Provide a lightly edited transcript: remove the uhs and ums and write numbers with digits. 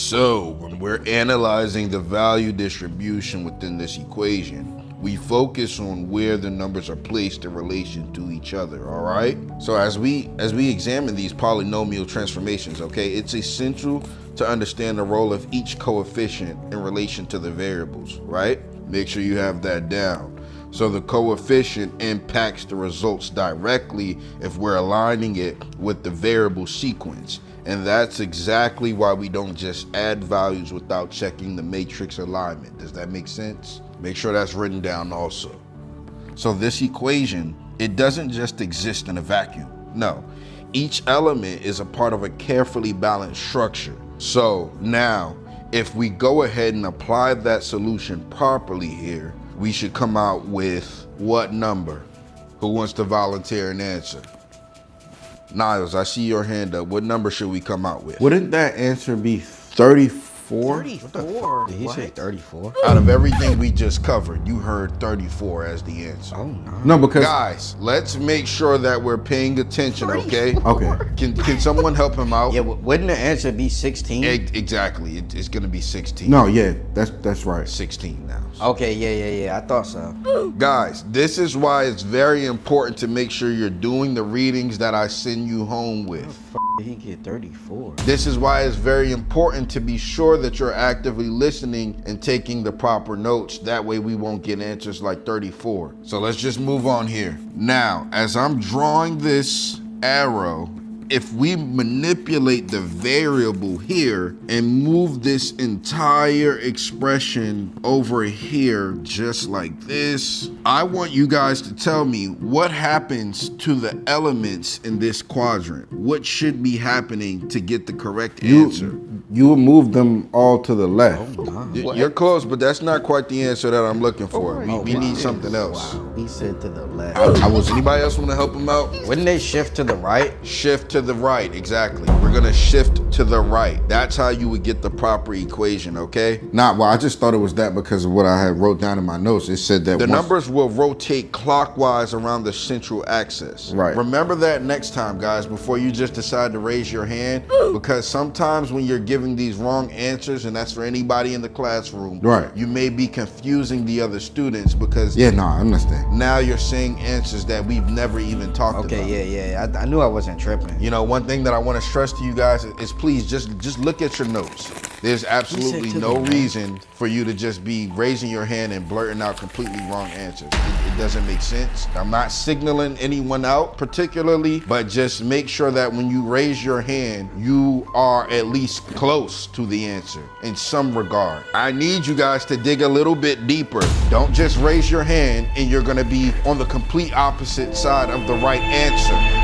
So when we're analyzing the value distribution within this equation, we focus on where the numbers are placed in relation to each other, all right? So as we examine these polynomial transformations, okay, it's essential to understand the role of each coefficient in relation to the variables, right? Make sure you have that down. So the coefficient impacts the results directly if we're aligning it with the variable sequence. And that's exactly why we don't just add values without checking the matrix alignment. Does that make sense? Make sure that's written down also. So this equation, it doesn't just exist in a vacuum. No, each element is a part of a carefully balanced structure. So now, if we go ahead and apply that solution properly here, we should come out with what number? Who wants to volunteer an answer? Niles, I see your hand up. What number should we come out with? Wouldn't that answer be 34? 34? Did he say 34? Out of everything we just covered, you heard 34 as the answer. Oh, no. No, because... Guys, let's make sure that we're paying attention, okay? Okay. Can someone help him out? Yeah, wouldn't the answer be 16? Exactly. It's going to be 16. No, yeah, that's right. 16 now. Okay, yeah, I thought so. Guys, this is why it's very important to make sure you're doing the readings that I send you home with. Did he get 34? This is why it's very important to be sure that you're actively listening and taking the proper notes. That way we won't get answers like 34. So let's just move on here. Now, as I'm drawing this arrow, if we manipulate the variable here and move this entire expression over here just like this, I want you guys to tell me what happens to the elements in this quadrant. What should be happening to get the correct answer? You would move them all to the left. You're close, but that's not quite the answer that I'm looking for. We need something else. Wow, he said to the left. Anybody else want to help him out? Wouldn't they shift to the right? Shift to the right, exactly. We're gonna shift to the right. That's how you would get the proper equation, okay? Well, I just thought it was that because of what I had wrote down in my notes. It said that the numbers will rotate clockwise around the central axis. Right. Remember that next time, guys, before you just decide to raise your hand, because sometimes when you're giving these wrong answers, and that's for anybody in the classroom, right, you may be confusing the other students because I understand. Now you're saying answers that we've never even talked about. Okay, yeah. I knew I wasn't tripping. You know, one thing that I want to stress to you guys is please just look at your notes. There's absolutely no reason for you to just be raising your hand and blurting out completely wrong answers. It doesn't make sense. I'm not signaling anyone out particularly, but just make sure that when you raise your hand, you are at least close to the answer in some regard. I need you guys to dig a little bit deeper. Don't just raise your hand and you're gonna be on the complete opposite side of the right answer.